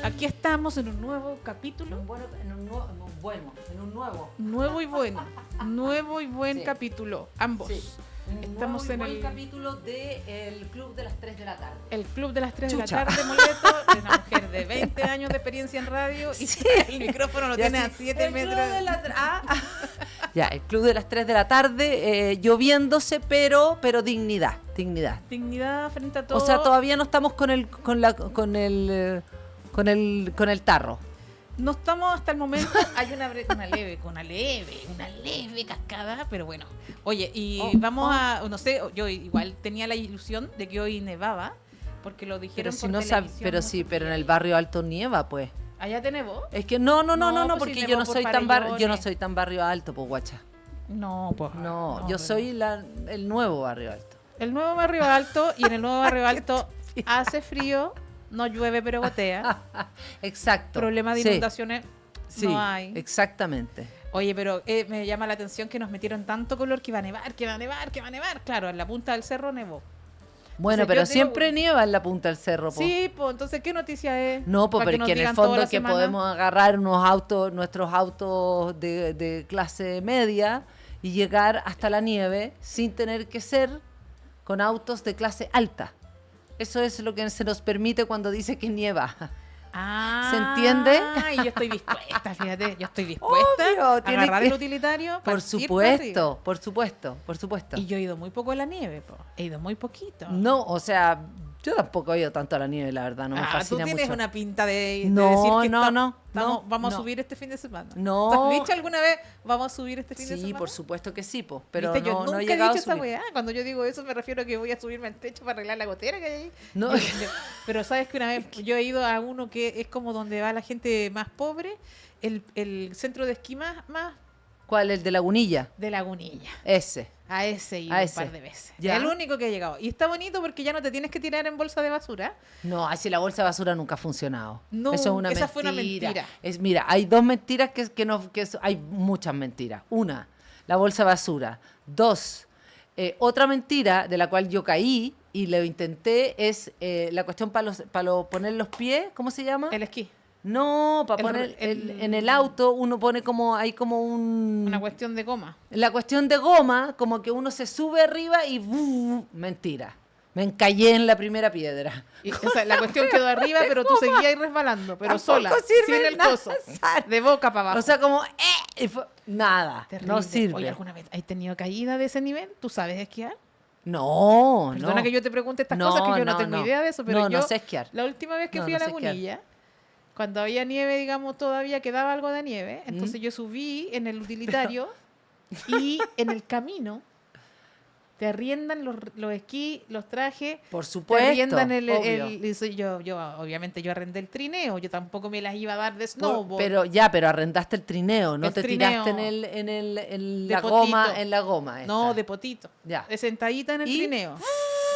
aquí estamos en un nuevo capítulo. En un nuevo. Nuevo y bueno. Nuevo y buen Sí. capítulo. Ambos. Sí. Estamos en el el capítulo del Club de las 3 de la tarde. el club de las 3 Chucha. de la tarde, Moleto, de una mujer de 20 años de experiencia en radio y Sí. el micrófono lo Ya tiene sí, a 7 el metros. Club de la Ya, el Club de las 3 de la tarde, lloviéndose, pero dignidad. Dignidad frente a todo. O sea, todavía no estamos con el tarro. No estamos hasta el momento. Hay una leve cascada, pero bueno. Oye, y vamos a, no sé, yo igual tenía la ilusión de que hoy nevaba, porque lo dijeron Pero si por no televisión. pero en el barrio alto nieva, pues. ¿Allá te nevó? Es que no, pues porque si yo nevó no por soy tan Farellones. yo no soy tan barrio alto, pues guacha. No, pues. No, yo pero- soy el nuevo barrio alto. El nuevo barrio alto, y en el nuevo barrio alto hace frío, no llueve pero gotea. Exacto. Problema de Sí, inundaciones sí, no hay. exactamente. Oye, pero me llama la atención que nos metieron tanto color que iba a nevar, que va a nevar, que va a nevar. Claro, en la punta del cerro nevó. Bueno, Entonces, pero yo digo, siempre nieva en la punta del cerro, po. Sí, pues entonces, ¿qué noticia es? No, pues Para pero nos que en el digan toda fondo la que semana. podemos agarrar nuestros autos de clase media y llegar hasta la nieve sin tener que ser con autos de clase alta. Eso es lo que se nos permite cuando dice que nieva. Ah, ¿Se entiende? Y yo estoy dispuesta, fíjate, yo estoy dispuesta Obvio, a tiene agarrar que- el utilitario. Por partir para arriba. supuesto. Y yo he ido muy poco a la nieve, po. He ido muy poquito. No, o sea, yo tampoco he ido tanto a la nieve, la verdad, no me Tú fascina tienes mucho. una pinta de No, decir que vamos a no. subir este fin de semana. No. ¿Tú has dicho alguna vez vamos a subir este fin de Sí, semana? por supuesto que sí, po, pero ¿Viste? Yo no nunca he he llegado dicho a esa subir. weá. Cuando yo digo eso me refiero a que voy a subirme al techo para arreglar la gotera que hay ahí. No. Pero sabes que una vez yo he ido a uno que es como donde va la gente más pobre, el centro de esquí más ¿Cuál? ¿El de Lagunilla? de Lagunilla. Ese. A ese he ido A un ese. par de veces. Ya. Es el único que he llegado. Y está bonito porque ya no te tienes que tirar en bolsa de basura. No, así la bolsa de basura nunca ha funcionado. No, eso es una esa mentira. fue una mentira. Mira, hay dos mentiras hay muchas mentiras. Una, la bolsa de basura. Dos, otra mentira de la cual yo caí y lo intenté es la cuestión para poner los pies, ¿cómo se llama? El esquí. No, para poner en el auto uno pone hay como Una cuestión de goma. la cuestión de goma, como que uno se sube arriba y mentira. Me encallé en la primera piedra. O sea, la cuestión quedó arriba, pero tú seguías ahí resbalando, pero Tampoco sola, sirve sin el nada, coso, Sara. de boca para abajo. O sea, como nada, Terrible. no sirve. Oye, ¿alguna vez has tenido caída de ese nivel? ¿Tú sabes esquiar? No, Perdona no. que yo te pregunte estas No, cosas que yo no no, tengo no. idea de eso, pero No, yo no sé esquiar. la última vez que No, fui no a sé esquiar. Lagunilla, cuando había nieve, digamos, todavía quedaba algo de nieve, entonces yo subí en el utilitario y en el camino te arriendan los esquís, los trajes, Por te supuesto. arriendan obvio. obviamente yo arrendé el trineo, yo tampoco me las iba a dar de No, snowboard. pero arrendaste el trineo, no El te trineo. tiraste De la potito. goma, en la goma. No, esta. de potito. Ya. De sentadita en el ¿Y? trineo.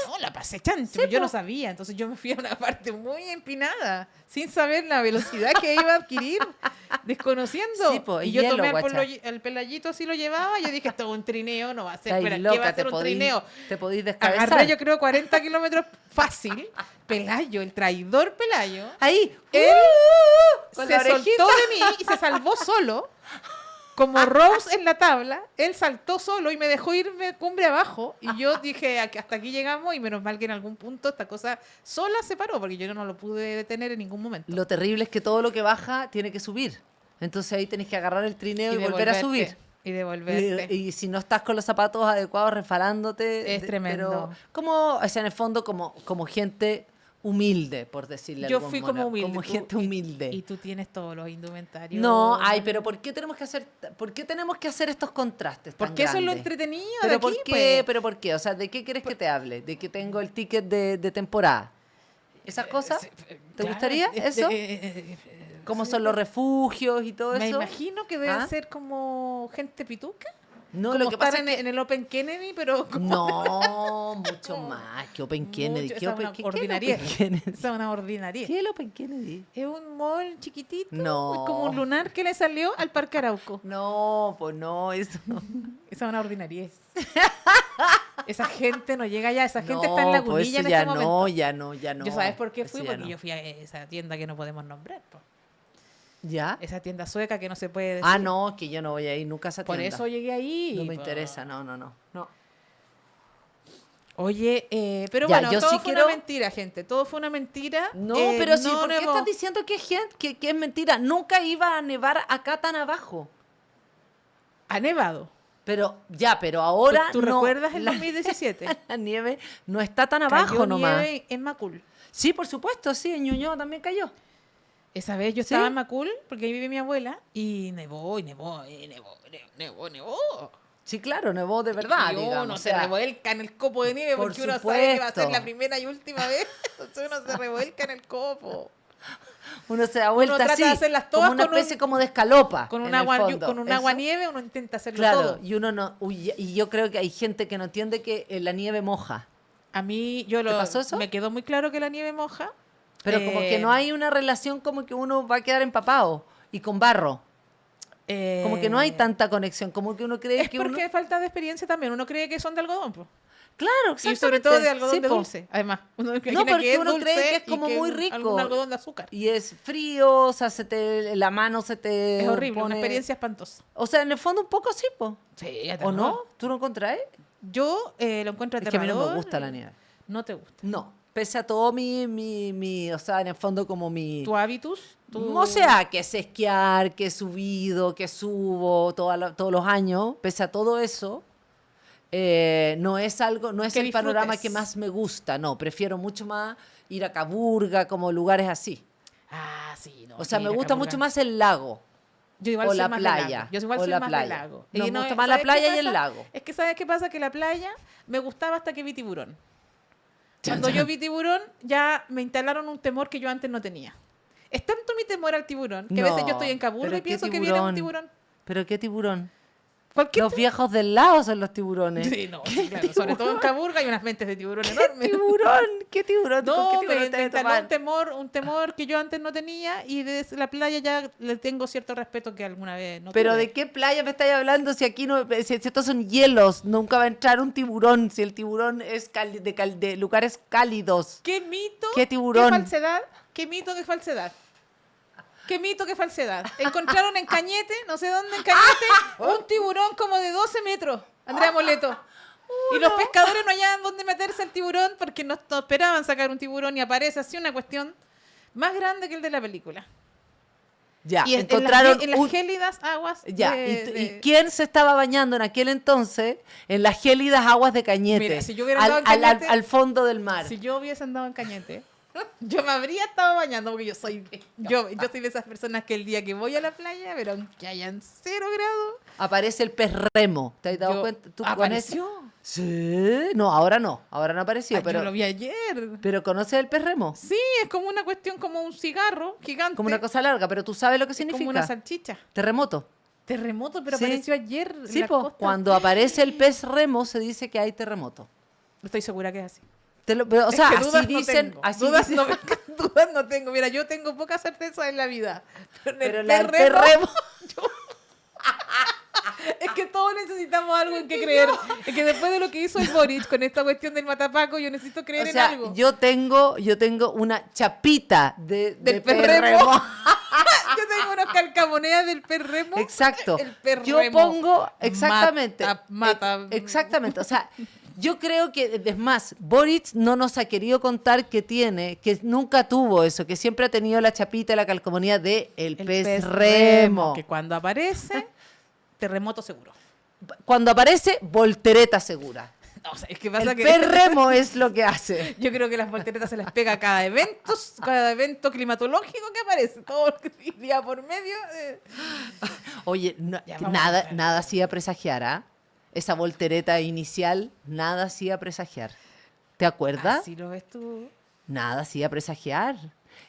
No, la pasé chancho. Yo no sabía. Entonces yo me fui a una parte muy empinada, sin saber la velocidad que iba a adquirir, desconociendo. Sí, po, y yo hielo, tomé guacha. el pelayito así lo llevaba. Yo dije, esto es un trineo, no va a ser. Estáis Espera, ¿qué loca, va a ser un trineo? te podís descabezar. Agarré yo creo 40 kilómetros fácil. Pelayo, el traidor Pelayo. Ahí. Él con se la soltó orejita. de mí y se salvó solo. Como Rose en la tabla, él saltó solo y me dejó irme cumbre abajo. Y yo dije, hasta aquí llegamos y menos mal que en algún punto esta cosa sola se paró, porque yo no lo pude detener en ningún momento. Lo terrible es que todo lo que baja tiene que subir. Entonces ahí tenés que agarrar el trineo y volver a subir. Y devolverte. Y si no estás con los zapatos adecuados, resbalándote. Es tremendo. Pero o sea, en el fondo, como gente humilde, por decirle Yo algo, fui como humilde. Como tú- gente humilde. Y tú tienes todos los indumentarios. No, pero ¿por qué tenemos que hacer estos contrastes tan Porque eso es lo grandes? entretenido de ¿Pero aquí, por qué? pues. ¿Pero por qué? O sea, ¿de qué quieres que te hable? ¿De que tengo el ticket de temporada? ¿Esas cosas? ¿Te Claro, gustaría eso? ¿Cómo son los refugios y todo Me eso? imagino que deben ¿Ah? ser como gente pituca. No, Como lo que estar pasa en, es que... en el Open Kennedy, pero como No, mucho más que Open Kennedy. mucho- ¿Qué esa es Open, una qué es el ordinariez. Open Kennedy? Esa es una ordinaria. ¿Qué es el Open Kennedy? Es un mall chiquitito. No. Es como un lunar que le salió al Parque Arauco. No, pues no, eso no. Esa es una ordinariez. Esa gente no llega allá, esa gente está en No, la pues Lagunilla eso en ya este momento. ya no. ¿Yo sabes por qué Eso fui? ya Porque no. yo fui a esa tienda que no podemos nombrar, po. ¿Ya? Esa tienda sueca que no se puede decir. Ah, no, que yo no voy a ir nunca a esa Por tienda. eso llegué ahí. No me po. interesa, no. Oye, pero Ya, bueno, yo todo sí fue quiero- una mentira, gente. Todo fue una mentira. No, pero sí, no ¿por qué nevó. estás diciendo que es mentira? Nunca iba a nevar acá tan abajo. Ha nevado. Pero ahora ¿Tú no. recuerdas el 2017? La nieve no está tan Cayó abajo nomás. nieve en Macul. Sí, por supuesto, sí, en Ñuñoa también cayó. Esa vez yo ¿Sí? estaba en Macul, porque ahí vive mi abuela, y nevó, nevó. Sí, claro, nevó de verdad, Y uno digamos. se revuelca en el copo de nieve por porque uno sabe que va a ser supuesto. la primera y última vez. Entonces uno se revuelca en el copo. Uno se da vuelta trata así, de hacerlas todas como una con un- especie como de escalopa. Con un en el agua, fondo. con un Eso. agua nieve uno intenta hacerlo Claro, todo. y uno no. Y yo creo que hay gente que no entiende que la nieve moja. A mí, pasó eso? me quedó muy claro que la nieve moja. Pero como que no hay una relación como que uno va a quedar empapado y con barro. Como que no hay tanta conexión, como que uno cree Es que porque uno... falta de experiencia también. Uno cree que son de algodón, po. Claro, Y exactamente. sobre todo de algodón Sí, de po. dulce. Además, uno imagina No, porque que es uno dulce cree que es y como muy rico. algún algodón de azúcar. Y es frío, o sea, la mano se te Es horrible, una pone- experiencia espantosa. O sea, en el fondo un poco sí, po. Sí, ¿O no? ¿Tú lo encontrás? Yo lo encuentro Es que a mí no me aterrador. gusta la nieve. No te gusta. No, pese a todo o sea, en el fondo como mi... ¿Tu hábitus? O sea, que sé esquiar, que he subido, que subo todos los años, pese a todo eso, no es Que el panorama disfrutes. que más me gusta, no, prefiero mucho más ir a Caburga, como lugares así. Ah, sí, no. O sea, sí, me la gusta Caburga. mucho más el lago. Yo igual o soy la más de playa, lago. Yo igual o soy la más playa. de lago. No, Y me gusta más la ¿sabes qué playa y el pasa? lago. Es que ¿sabes qué pasa? Que la playa me gustaba hasta que vi tiburón. Chan, Cuando chan. yo vi tiburón, ya me instalaron un temor que yo antes no tenía. Es tanto mi temor al tiburón que a veces No, yo estoy en Caburga pero y ¿qué pienso que viene un tiburón. ¿Pero qué tiburón? Cualquier Los viejos del lago son los tiburones. Sí, no, sí, claro. Sobre todo en Caburga hay unas mentes de tiburón ¿Qué enormes. tiburón? ¿Qué tiburón? ¿Con No, qué me tiburón te vas a instaló tomar? un temor que yo antes no tenía y desde la playa ya le tengo cierto respeto que alguna vez no ¿Pero tuve. de qué playa me estáis hablando si aquí no, si estos son hielos? Nunca va a entrar un tiburón si el tiburón es de lugares cálidos. ¿Qué mito? ¿Qué tiburón? ¿Qué falsedad? ¿Qué mito? ¿Qué falsedad? ¿Qué mito? ¿Qué falsedad? Encontraron en Cañete, no sé dónde, en Cañete, un tiburón como de 12 metros, Andrea Moleto. Y los pescadores no hallaban dónde meterse el tiburón porque no esperaban sacar un tiburón y aparece así una cuestión más grande que el de la película. Ya, Y encontraron en las un... gélidas aguas Ya, de- ¿y quién se estaba bañando en aquel entonces en las gélidas aguas de Cañete? Mira, si yo hubiera andado en Cañete- al fondo del mar. Si yo hubiese andado en Cañete, yo me habría estado bañando porque yo soy de esas personas que el día que voy a la playa, pero aunque hayan 0 grados, Aparece el pez remo. ¿Te has dado yo- cuenta? ¿Tú apareció. conoces? Sí. No, ahora no apareció. Ah, pero, yo lo vi ayer. pero ¿conoces el pez remo? Sí, es como una cuestión, como un cigarro gigante. Como una cosa larga, pero tú sabes lo que es como significa. una salchicha. Terremoto. Terremoto, pero Sí. apareció ayer en Sí, la po, costa. cuando aparece el pez remo se dice que hay terremoto. Estoy segura que es así. O Es sea, que así dudas no dicen. tengo. Así dudas, dicen- dudas no tengo. Mira, yo tengo poca certeza en la vida. Pero, en el pero la del pez pez remo, remo. es que todos necesitamos algo en que creer. Es que después de lo que hizo el Boric con esta cuestión del matapaco, yo necesito creer O en sea, algo. yo tengo una chapita de Del pez pez remo. remo. Yo tengo unas calcamonedas del pez remo. Exacto. El pez Yo remo pongo exactamente. mata. Exactamente. O sea, yo creo que, es más, Boric no nos ha querido contar que nunca tuvo eso, que siempre ha tenido la chapita, la calcomanía de el pez remo. Que cuando aparece, terremoto seguro. Cuando aparece, voltereta segura. No, o sea, es que pasa El que pez remo es lo que hace. yo creo que las volteretas se las pega a cada evento climatológico que aparece, todo el día por medio. Oye, Ya, vamos a nada, contar. nada hacía presagiar, ¿ah? Esa voltereta inicial, nada hacía presagiar. ¿Te acuerdas? Así lo ves tú. Nada hacía presagiar.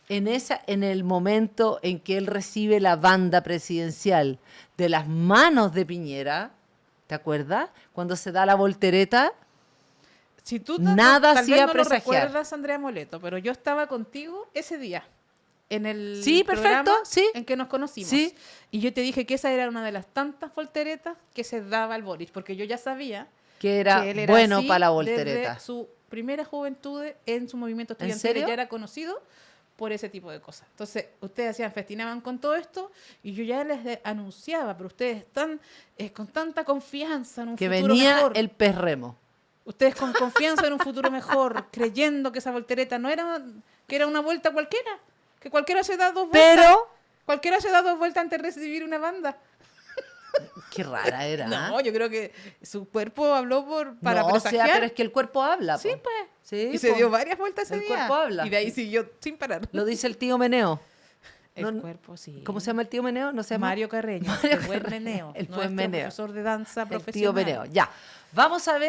En el momento en que él recibe la banda presidencial de las manos de Piñera, ¿te acuerdas? Cuando se da la voltereta, Si tú Nada tal hacía vez no lo presagiar. recuerdas, Andrea Moleto, pero yo estaba contigo ese día en el Sí, perfecto, programa sí. en que nos conocimos. Sí. Y yo te dije que esa era una de las tantas volteretas que se daba al Boris, porque yo ya sabía Que era que él era bueno así para la voltereta. desde su primera juventud en su movimiento ¿En estudiantil. serio? Ya era conocido por ese tipo de cosas. Entonces, ustedes hacían, festinaban con todo esto y yo ya les anunciaba, pero ustedes están con tanta confianza en un Que futuro venía mejor. el pez remo. Ustedes con confianza en un futuro mejor, creyendo que esa voltereta no era, que era una vuelta cualquiera, que cualquiera se da dos vueltas. Pero, Cualquiera se da dos vueltas antes de recibir una banda. qué rara era. No, yo creo que su cuerpo habló para No, o sea, presagiar. pero es que el cuerpo habla. Sí, po. pues. Sí, Y se po. dio varias vueltas ese El día. cuerpo habla. Y de ahí siguió sin parar. Lo dice el tío Meneo. El No, cuerpo, sí. ¿Cómo se llama el tío Meneo? No se llama. Mario Carreño, Mario el buen Carreño, meneo. el buen nuestro meneo. profesor de danza El profesional. tío Meneo. Ya. Vamos a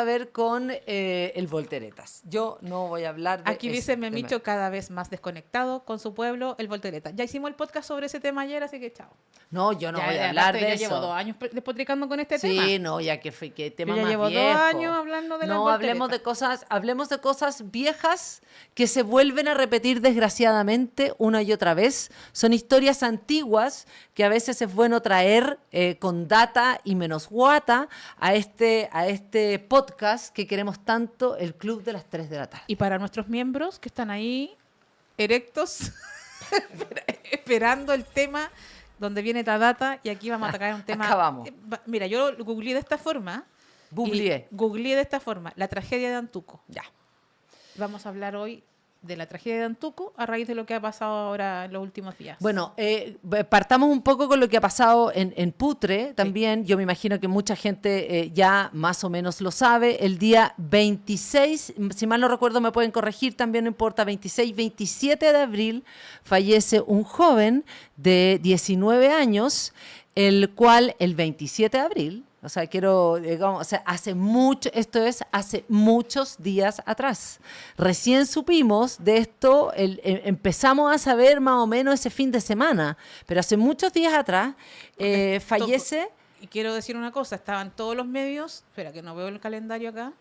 ver con el volteretas. Yo no voy a hablar de Aquí ese dice tema. Memicho cada vez más desconectado con su pueblo, el voltereta. Ya hicimos el podcast sobre ese tema ayer, así que chao. No, yo no Ya, voy a ya, hablar aparte, de yo eso. llevo 2 años despotricando con este tema. Sí, no, ya que fue que tema Yo ya más llevo 2 viejo. años hablando de las No hablemos de hablemos de cosas viejas que se vuelven a repetir desgraciadamente una y otra vez. Son historias antiguas que a veces es bueno traer con data y menos guata a este podcast que queremos tanto, el Club de las 3 de la tarde. Y para nuestros miembros que están ahí erectos, esperando el tema donde viene esta data, y aquí vamos a atacar un tema. Acabamos. Mira, yo lo googleé de esta forma. Googleé. Googleé de esta forma, la tragedia de Antuco. Ya. Vamos a hablar hoy de la tragedia de Antuco a raíz de lo que ha pasado ahora en los últimos días. Bueno, partamos un poco con lo que ha pasado en Putre también. Yo me imagino que mucha gente ya más o menos lo sabe. El día 26, si mal no recuerdo me pueden corregir, también no importa, 26, 27 de abril fallece un joven de 19 años, el cual el 27 de abril, o sea, hace muchos días atrás. Recién supimos de esto, empezamos a saber más o menos ese fin de semana, pero hace muchos días atrás fallece. Y quiero decir una cosa, estaban todos los medios, espera que no veo el calendario acá,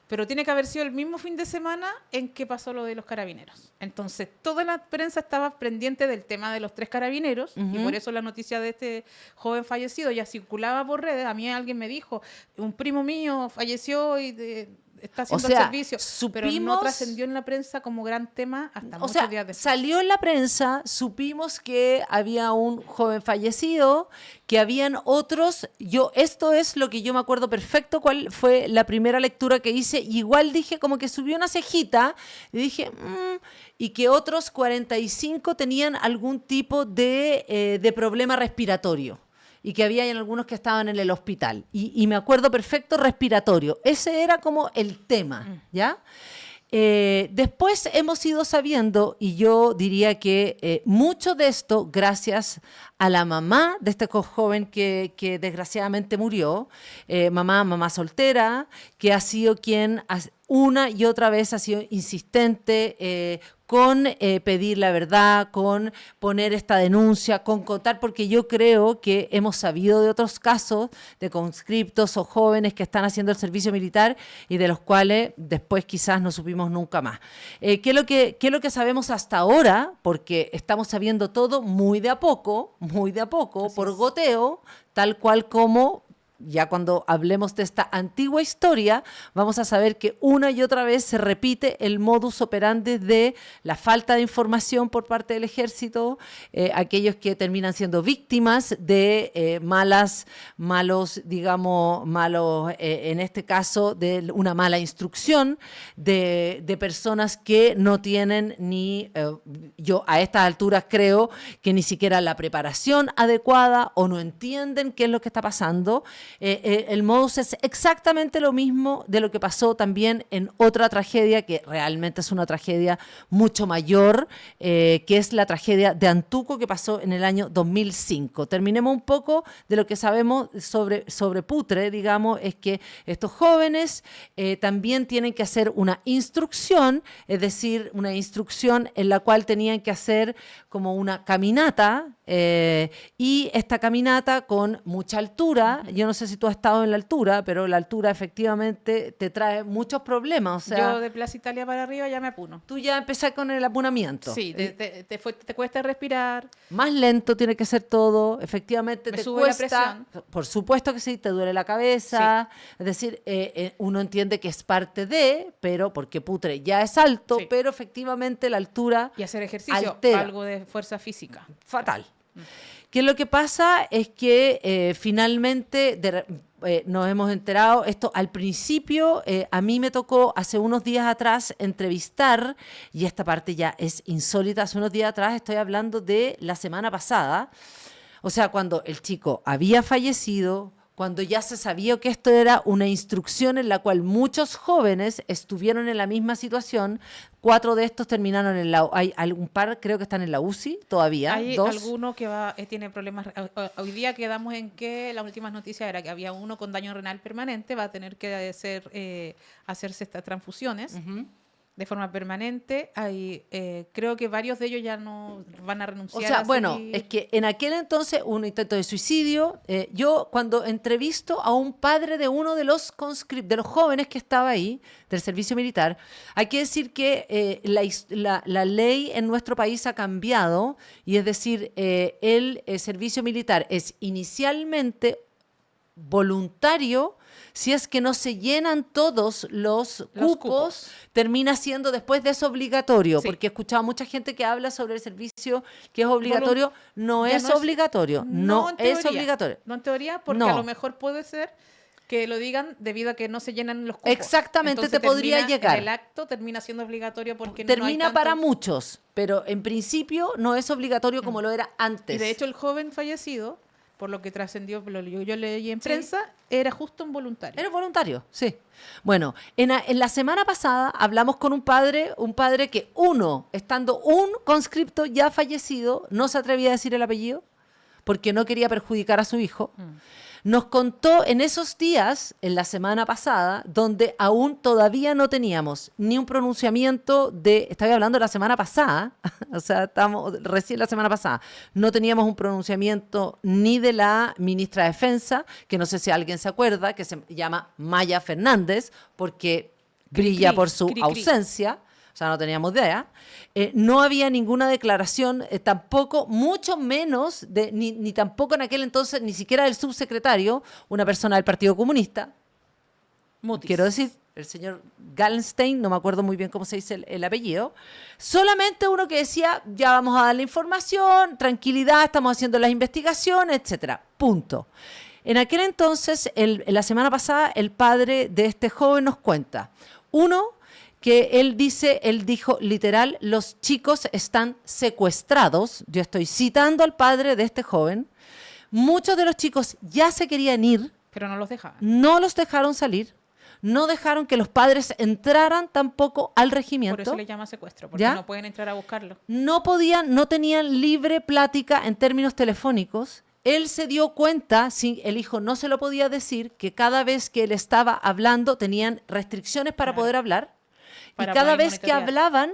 pero tiene que haber sido el mismo fin de semana en que pasó lo de los carabineros. Entonces, toda la prensa estaba pendiente del tema de los 3 carabineros, y por eso la noticia de este joven fallecido ya circulaba por redes. A mí alguien me dijo, un primo mío falleció y está haciendo el servicio, pero no trascendió en la prensa como gran tema hasta muchos días después. Salió en la prensa, supimos que había un joven fallecido, que habían otros. Esto es lo que yo me acuerdo perfecto, cuál fue la primera lectura que hice. Y igual dije, como que subió una cejita, y dije, y que otros 45 tenían algún tipo de problema respiratorio. Y que había algunos que estaban en el hospital. Y me acuerdo perfecto, respiratorio. Ese era como el tema, ¿ya? Después hemos ido sabiendo, y yo diría que mucho de esto, gracias a la mamá de este joven que desgraciadamente murió, mamá soltera, que ha sido quien una y otra vez ha sido insistente con pedir la verdad, con poner esta denuncia, con contar, porque yo creo que hemos sabido de otros casos de conscriptos o jóvenes que están haciendo el servicio militar y de los cuales después quizás no supimos nunca más. ¿Qué es lo que sabemos hasta ahora? Porque estamos sabiendo todo muy de a poco, por goteo, tal cual como... Ya cuando hablemos de esta antigua historia, vamos a saber que una y otra vez se repite el modus operandi de la falta de información por parte del ejército, aquellos que terminan siendo víctimas de malos, en este caso, de una mala instrucción, de personas que no tienen yo a estas alturas creo que ni siquiera la preparación adecuada o no entienden qué es lo que está pasando. El modus es exactamente lo mismo de lo que pasó también en otra tragedia, que realmente es una tragedia mucho mayor, que es la tragedia de Antuco, que pasó en el año 2005. Terminemos un poco de lo que sabemos sobre Putre, digamos, es que estos jóvenes también tienen que hacer una instrucción, es decir, una instrucción en la cual tenían que hacer como una caminata, y esta caminata con mucha altura, yo no sé sé si tú has estado en la altura, pero la altura efectivamente te trae muchos problemas. O sea, Yo de Plaza Italia para arriba ya me apuno. tú ya empezás con el apunamiento. Sí, te cuesta respirar. Más lento tiene que ser todo, efectivamente Me te sube la cuesta, por supuesto que sí, te duele la cabeza, es decir, uno entiende que es parte de, pero porque putre ya es alto, Sí. pero efectivamente la altura Y hacer ejercicio, altera. algo de fuerza física. Fatal. Que lo que pasa es que finalmente nos hemos enterado, esto al principio, a mí me tocó hace unos días atrás entrevistar, y esta parte ya es insólita, hace unos días atrás estoy hablando de la semana pasada, o sea, cuando el chico había fallecido, cuando ya se sabía que esto era una instrucción en la cual muchos jóvenes estuvieron en la misma situación. 4 de estos terminaron en la... Hay algún par, creo que están en la UCI todavía. Hay 2. alguno que tiene problemas. Hoy día quedamos en que las últimas noticias era que había uno con daño renal permanente, va a tener que hacerse estas transfusiones. De forma permanente. Creo que varios de ellos ya no van a renunciar. O sea, a bueno, seguir. es que en aquel entonces un intento de suicidio, yo cuando entrevisto a un padre de uno de los jóvenes que estaba ahí, del servicio militar, hay que decir que la ley en nuestro país ha cambiado, y es decir, el servicio militar es inicialmente voluntario. Si es que no se llenan todos los cupos, termina siendo después de eso obligatorio, Sí. porque he escuchado a mucha gente que habla sobre el servicio que es obligatorio. No Ya es obligatorio, no en es teoría. obligatorio. No en teoría, porque No. a lo mejor puede ser que lo digan debido a que no se llenan los cupos. Exactamente, Entonces te podría termina llegar. en el acto termina siendo obligatorio porque Termina no hay tantos- para muchos, pero en principio no es obligatorio como lo era antes. Y de hecho el joven fallecido, por lo que trascendió, yo leí en prensa, era justo un voluntario. Era voluntario, sí. Bueno, en la semana pasada hablamos con un padre que estando un conscripto ya fallecido, no se atrevía a decir el apellido porque no quería perjudicar a su hijo. Nos contó en esos días, en la semana pasada, donde aún todavía no teníamos ni un pronunciamiento estoy hablando de la semana pasada, o sea, estamos recién la semana pasada, no teníamos un pronunciamiento ni de la ministra de Defensa, que no sé si alguien se acuerda, que se llama Maya Fernández, porque brilla cri, por su cri, cri. ausencia. O sea, no teníamos idea. No había ninguna declaración, tampoco, mucho menos, ni tampoco en aquel entonces, ni siquiera del subsecretario, una persona del Partido Comunista. Mutis. Quiero decir, el señor Gallenstein, no me acuerdo muy bien cómo se dice el apellido, solamente uno que decía, ya vamos a dar la información, tranquilidad, estamos haciendo las investigaciones, etcétera. Punto. En aquel entonces, la semana pasada, el padre de este joven nos cuenta, que él dijo literal, los chicos están secuestrados. Yo estoy citando al padre de este joven. Muchos de los chicos ya se querían ir. Pero no los dejaban. No los dejaron salir. No dejaron que los padres entraran tampoco al regimiento. Por eso le llama secuestro, porque ¿Ya? no pueden entrar a buscarlo. No tenían libre plática en términos telefónicos. Él se dio cuenta, el hijo no se lo podía decir, que cada vez que él estaba hablando tenían restricciones para Claro. poder hablar. Para Y cada poder vez que monitorear. hablaban,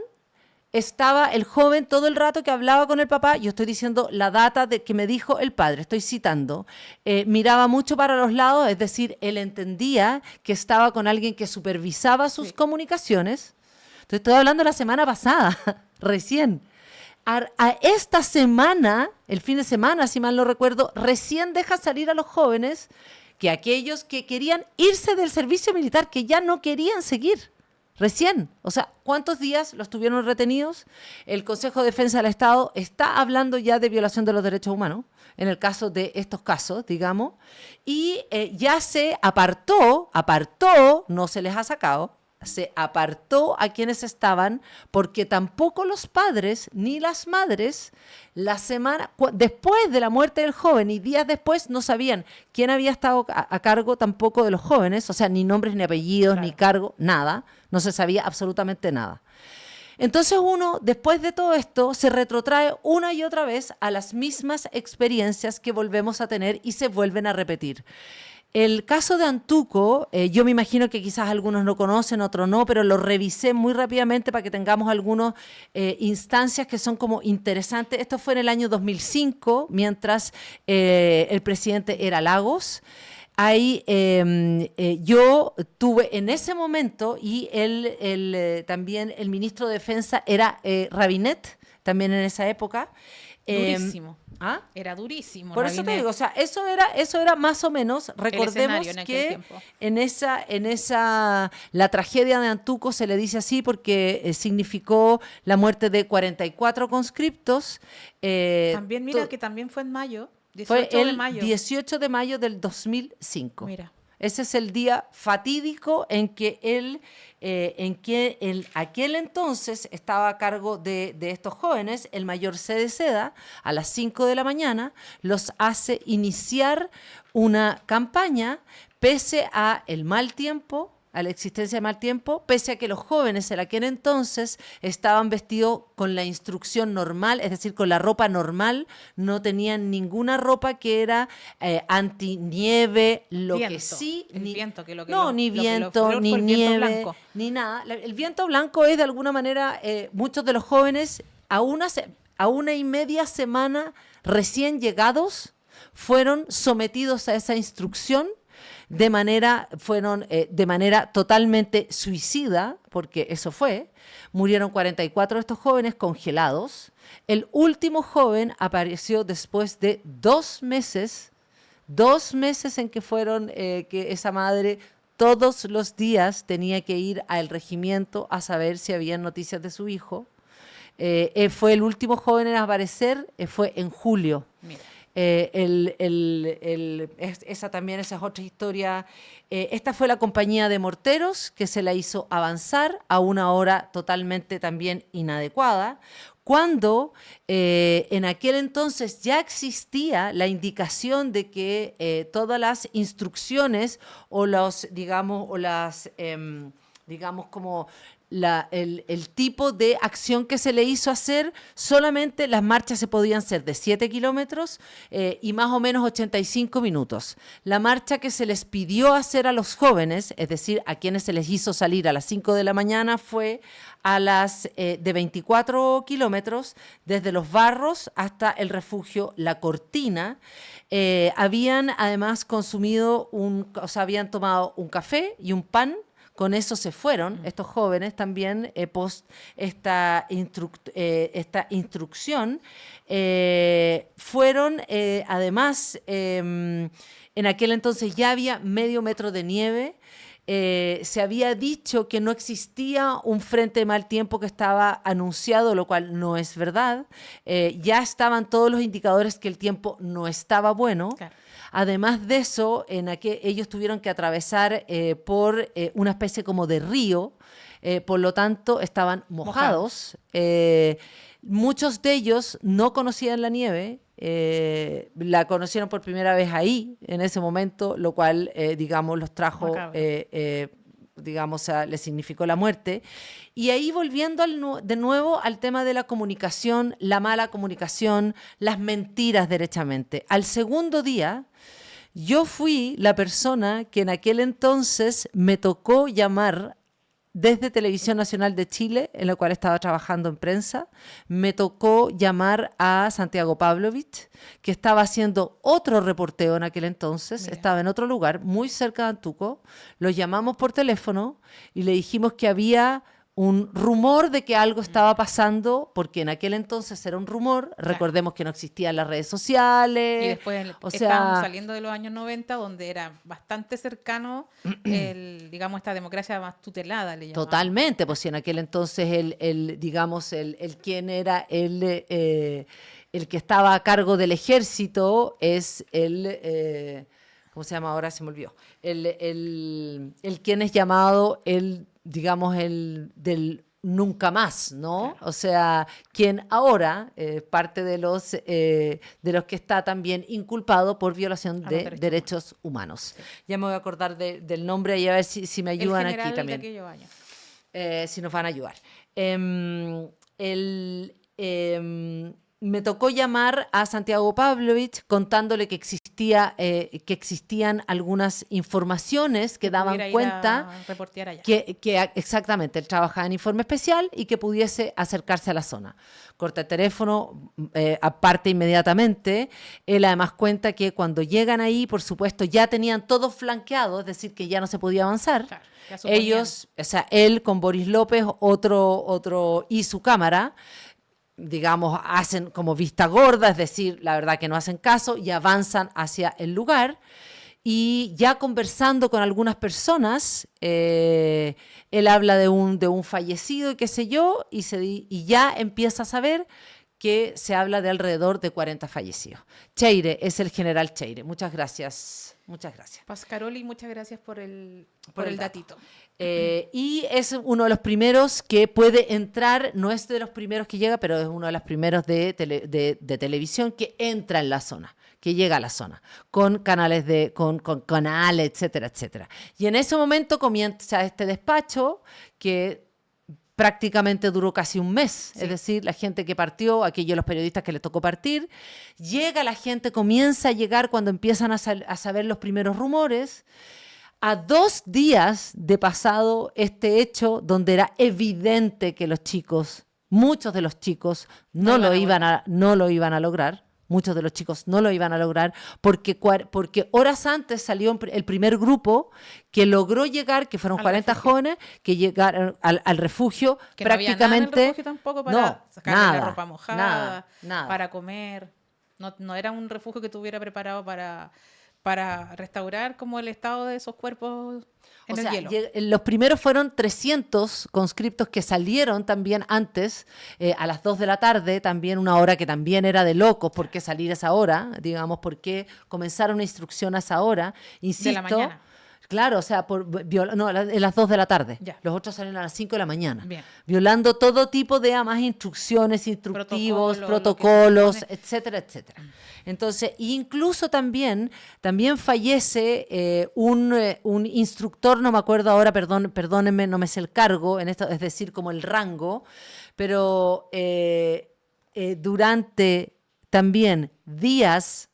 estaba el joven todo el rato que hablaba con el papá. Yo estoy diciendo la data que me dijo el padre, estoy citando. Miraba mucho para los lados, es decir, él entendía que estaba con alguien que supervisaba sus comunicaciones. Entonces, estoy hablando de la semana pasada, recién. A esta semana, el fin de semana, si mal no recuerdo, recién deja salir a los jóvenes, que aquellos que querían irse del servicio militar, que ya no querían seguir. Recién. O sea, ¿cuántos días los tuvieron retenidos? El Consejo de Defensa del Estado está hablando ya de violación de los derechos humanos, en el caso de estos casos, digamos, y ya se apartó, no se les ha sacado, se apartó a quienes estaban, porque tampoco los padres ni las madres, después de la muerte del joven y días después, no sabían quién había estado a cargo tampoco de los jóvenes, o sea, ni nombres, ni apellidos, Claro. ni cargo, nada, no se sabía absolutamente nada. Entonces uno, después de todo esto, se retrotrae una y otra vez a las mismas experiencias que volvemos a tener y se vuelven a repetir. El caso de Antuco, yo me imagino que quizás algunos lo conocen, otros no, pero lo revisé muy rápidamente para que tengamos algunas instancias que son como interesantes. Esto fue en el año 2005, mientras el presidente era Lagos. Hay, yo tuve en ese momento, y también el ministro de Defensa era Rabinet, también en esa época. Durísimo. ¿Ah? Era durísimo. Por eso te Rabinet. digo, o sea, eso era más o menos, recordemos escenario en aquel que tiempo. la tragedia de Antuco se le dice así porque significó la muerte de 44 conscriptos. También, mira, que también fue en mayo. 18 fue de el mayo. 18 de mayo del 2005. Mira. Ese es el día fatídico en que aquel entonces estaba a cargo de estos jóvenes, el mayor Cereceda, a las 5 de la mañana, los hace iniciar una campaña pese a el mal tiempo, a la existencia de mal tiempo, pese a que los jóvenes en aquel entonces estaban vestidos con la instrucción normal, es decir, con la ropa normal, no tenían ninguna ropa que era antinieve, lo Viento, que sí... el viento, que lo que no, lo- ni lo que lo viento, peor ni fue el viento nieve, blanco. ni nada. El viento blanco es de alguna manera, muchos de los jóvenes, a una y media semana recién llegados, fueron sometidos a esa instrucción de manera totalmente suicida, porque eso fue. Murieron 44 de estos jóvenes congelados. El último joven apareció después de 2 meses en que que esa madre todos los días tenía que ir al regimiento a saber si había noticias de su hijo. Fue el último joven en aparecer, fue en julio. Mira. Esa es otra historia. Esta fue la compañía de morteros que se la hizo avanzar a una hora totalmente también inadecuada, cuando en aquel entonces ya existía la indicación de que todas las instrucciones o como el tipo de acción que se le hizo hacer, solamente las marchas se podían hacer de 7 kilómetros y más o menos 85 minutos. La marcha que se les pidió hacer a los jóvenes, es decir, a quienes se les hizo salir a las 5 de la mañana, fue de 24 kilómetros, desde Los Barros hasta el refugio La Cortina. Habían además habían tomado un café y un pan. Con eso se fueron estos jóvenes también post esta instrucción. Fueron, además, en aquel entonces ya había medio metro de nieve. Se había dicho que no existía un frente de mal tiempo que estaba anunciado, lo cual no es verdad. Ya estaban todos los indicadores que el tiempo no estaba bueno. Claro. Además de eso, ellos tuvieron que atravesar por una especie como de río, por lo tanto estaban mojados. Muchos de ellos no conocían la nieve, la conocieron por primera vez ahí, en ese momento, lo cual, los trajo, les significó la muerte. Y ahí volviendo de nuevo al tema de la comunicación, la mala comunicación, las mentiras derechamente. Al segundo día, yo fui la persona que en aquel entonces me tocó llamar desde Televisión Nacional de Chile, en la cual estaba trabajando en prensa. Me tocó llamar a Santiago Pavlovich, que estaba haciendo otro reporteo en aquel entonces. Mira. Estaba en otro lugar, muy cerca de Antuco. Lo llamamos por teléfono y le dijimos que había un rumor de que algo estaba pasando, porque en aquel entonces era un rumor. Claro. Recordemos que no existían las redes sociales. Y después estábamos saliendo de los años 90, donde era bastante cercano esta democracia más tutelada, le llamaban. Totalmente, pues si en aquel entonces quien era el que estaba a cargo del ejército es ¿cómo se llama ahora? Se me olvidó. El quien es llamado del nunca más, ¿no? Claro. O sea, quien ahora parte de los que está también inculpado por violación de derechos humanos. Sí. Ya me voy a acordar del nombre y a ver si me ayudan aquí también. De aquellos años. Si nos van a ayudar. me tocó llamar a Santiago Pavlovich contándole que existían algunas informaciones que daban Pudiera ir cuenta a reportear allá. exactamente, él trabajaba en informe especial y que pudiese acercarse a la zona. Corta el teléfono, aparte inmediatamente. Él además cuenta que cuando llegan ahí, por supuesto, ya tenían todo flanqueado, es decir, que ya no se podía avanzar. Claro, ya suponían. Ellos, o sea, él con Boris López, otro y su cámara, digamos, hacen como vista gorda, es decir, la verdad que no hacen caso y avanzan hacia el lugar. Y ya conversando con algunas personas, él habla de un fallecido y qué sé yo, y ya empieza a saber que se habla de alrededor de 40 fallecidos. Cheire, es el general Cheire. Muchas gracias. Muchas gracias. Pascaroli, muchas gracias por el Por el datito. Y es uno de los primeros que puede entrar, no es de los primeros que llega, pero es uno de los primeros de televisión que entra en la zona, que llega a la zona, con canales, con canales, etcétera, etcétera. Y en ese momento comienza este despacho que prácticamente duró casi un mes, Sí. Es decir, la gente que partió, aquellos los periodistas que les tocó partir, llega la gente, comienza a llegar cuando empiezan a saber los primeros rumores. A 2 días de pasado este hecho, donde era evidente que los chicos, muchos de los chicos, no lo iban a lograr. Muchos de los chicos no lo iban a lograr porque horas antes salió el primer grupo que logró llegar, que fueron Al 40 refugio. jóvenes que llegaron al refugio Que no había nada en el prácticamente. refugio tampoco para sacarle nada, la ropa mojada, nada. para comer. No era un refugio que tuviera preparado para restaurar como el estado de esos cuerpos en el hielo. Los primeros fueron 300 conscriptos que salieron también antes, a las 2 de la tarde, también una hora que también era de locos. ¿Por qué salir a esa hora? Digamos, ¿por qué comenzar una instrucción a esa hora? Insisto, De la mañana. Claro, o sea, en las 2 de la tarde. Ya. Los otros salen a las 5 de la mañana. Bien. Violando todo tipo de además instrucciones, instructivos, Protocolo, protocolos, lo que se etcétera, etcétera. Entonces, incluso también fallece un instructor, no me acuerdo ahora, perdónenme, no me sé el cargo, en esto, es decir, como el rango, pero durante también días,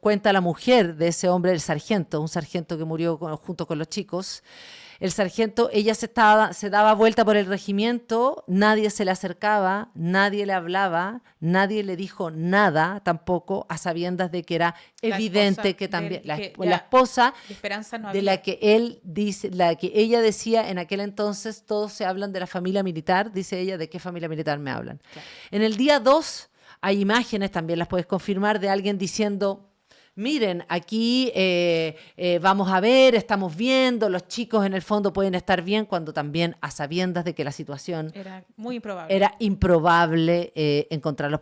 cuenta la mujer de ese hombre, el sargento, un sargento que murió junto con los chicos. El sargento, ella se daba vuelta por el regimiento, nadie se le acercaba, nadie le hablaba, nadie le dijo nada tampoco, a sabiendas de que era La evidente esposa que también del- la que la ya esposa de Esperanza no de había. la que él dice, la que ella decía en aquel entonces, todos se hablan de la familia militar, dice ella, ¿de qué familia militar me hablan? Claro. En el día 2 hay imágenes, también las puedes confirmar, de alguien diciendo: miren, aquí vamos a ver, estamos viendo, los chicos en el fondo pueden estar bien, cuando también a sabiendas de que la situación Era muy improbable. era improbable encontrarlos,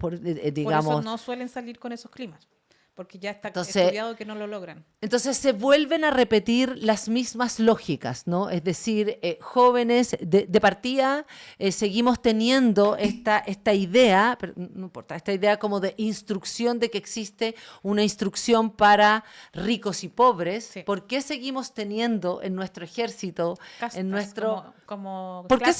digamos. Por eso no suelen salir con esos climas, porque ya está Entonces, estudiado que no lo logran. Entonces se vuelven a repetir las mismas lógicas, ¿no? Es decir, jóvenes de partida, seguimos teniendo esta idea, pero no importa, esta idea como de instrucción, de que existe una instrucción para ricos y pobres. Sí. ¿Por qué seguimos teniendo en nuestro ejército, Castas, en nuestro... como ¿Por qué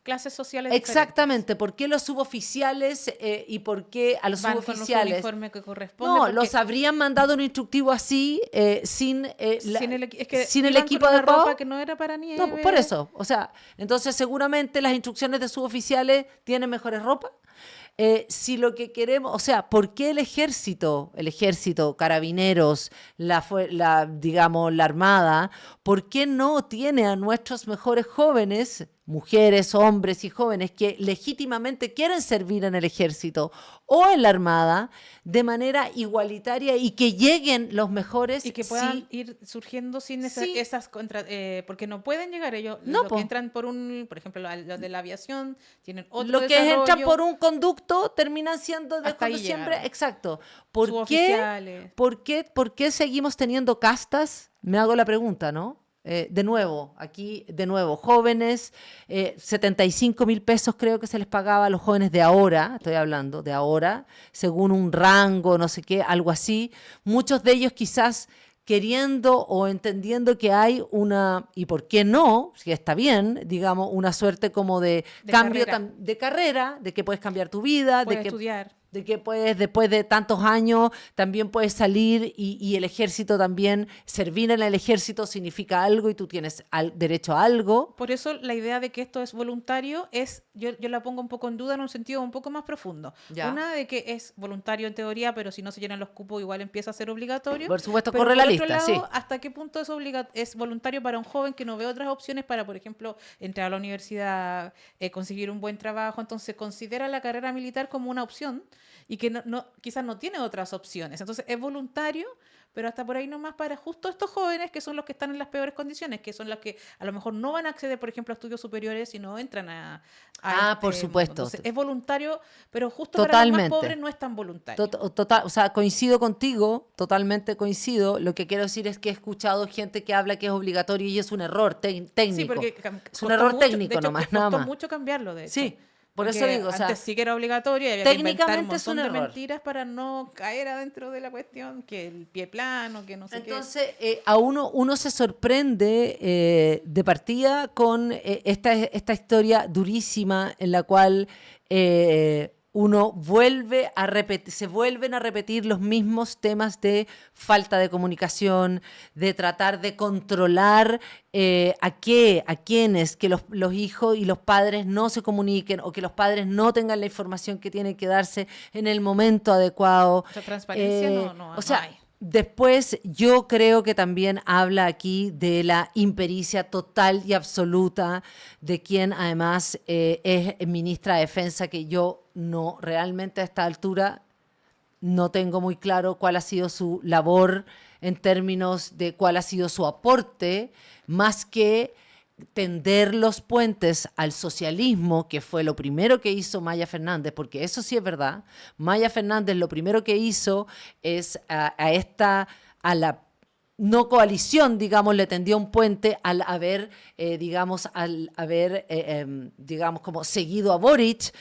clases sociales Exactamente, ¿por qué los suboficiales y por qué a los van con los suboficiales? uniformes que corresponde? No, porque los habrían mandado un instructivo así, sin sin el equipo una adecuado. ropa que no era para nieve. No, por eso. O sea, entonces seguramente las instrucciones de suboficiales tienen mejores ropas. Si lo que queremos, o sea, ¿por qué el ejército, carabineros, digamos, la armada, por qué no tiene a nuestros mejores jóvenes, mujeres, hombres y jóvenes que legítimamente quieren servir en el ejército o en la armada de manera igualitaria y que lleguen los mejores? Y que puedan sí, ir surgiendo sin Sí. esas porque no pueden llegar ellos. No, los po. que entran por gente, los de la aviación tienen otro lo que entran desarrollo. por un conducto terminan siendo de Hasta ahí cuando siempre. llegaron. Exacto. ¿Por Suboficiales. por qué seguimos teniendo castas? Me hago la pregunta, ¿no? De nuevo, jóvenes, 75.000 pesos creo que se les pagaba a los jóvenes de ahora, estoy hablando de ahora, según un rango, no sé qué, algo así. Muchos de ellos quizás queriendo o entendiendo que hay una, y por qué no, si está bien, digamos, una suerte como de cambio de carrera, de que puedes cambiar tu vida, Puedes de que estudiar. de que puedes, después de tantos años, también puedes salir y el ejército también, servir en el ejército significa algo y tú tienes derecho a algo. Por eso la idea de que esto es voluntario yo la pongo un poco en duda en un sentido un poco más profundo. Ya. Una de que es voluntario en teoría, pero si no se llenan los cupos igual empieza a ser obligatorio. Por supuesto, Pero corre por la otro lista, lado, sí. ¿hasta qué punto es voluntario para un joven que no ve otras opciones para, por ejemplo, entrar a la universidad, conseguir un buen trabajo? Entonces considera la carrera militar como una opción y que quizás no tiene otras opciones. Entonces es voluntario, pero hasta por ahí nomás para justo estos jóvenes que son los que están en las peores condiciones, que son los que a lo mejor no van a acceder, por ejemplo, a estudios superiores y no entran a por supuesto. Entonces, es voluntario, pero justo Totalmente. para los más pobres no es tan voluntario. O sea, coincido contigo, totalmente coincido. Lo que quiero decir es que he escuchado gente que habla que es obligatorio y es un error técnico. Sí, porque es un error técnico de hecho, nomás, nada costó más. mucho cambiarlo, de hecho. Sí, por Porque eso digo, o sea, antes sí que era obligatorio y había que inventar un técnicamente es un montón de error. mentiras para no caer adentro de la cuestión, que el pie plano, que no sé Entonces, a uno se sorprende de partida con esta historia durísima en la cual uno se vuelven a repetir los mismos temas de falta de comunicación, de tratar de controlar a quienes, que los hijos y los padres no se comuniquen o que los padres no tengan la información que tienen que darse en el momento adecuado. O sea, transparencia no hay. Después, yo creo que también habla aquí de la impericia total y absoluta de quien además es ministra de Defensa, que yo no realmente a esta altura no tengo muy claro cuál ha sido su labor en términos de cuál ha sido su aporte, más que tender los puentes al socialismo, que fue lo primero que hizo Maya Fernández, porque eso sí es verdad. Maya Fernández lo primero que hizo es a la no coalición, digamos, le tendió un puente al haber, digamos, como seguido a Boric